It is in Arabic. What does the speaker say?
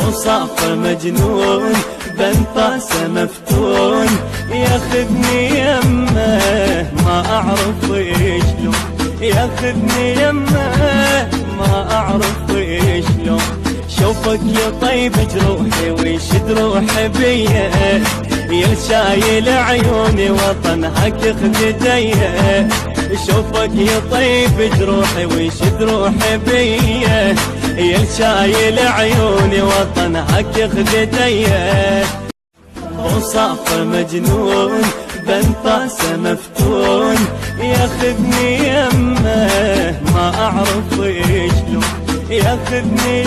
وصافر مجنون بنطاسه مفتون، ياخذني يمه ما اعرف شلون، ياخذني يمه ما اعرف شلون. شوفك يطيب جروحي ويشد روحي بيه، يا شايل عيوني وطنها خديديه. شوفك يطيب جروحي ويشد روحي بيه، يا شايل عيوني وطنها خديديه. وصافر مجنون بنطاسه مفتون، ياخذني يمه ما اعرف شلون، ياخذني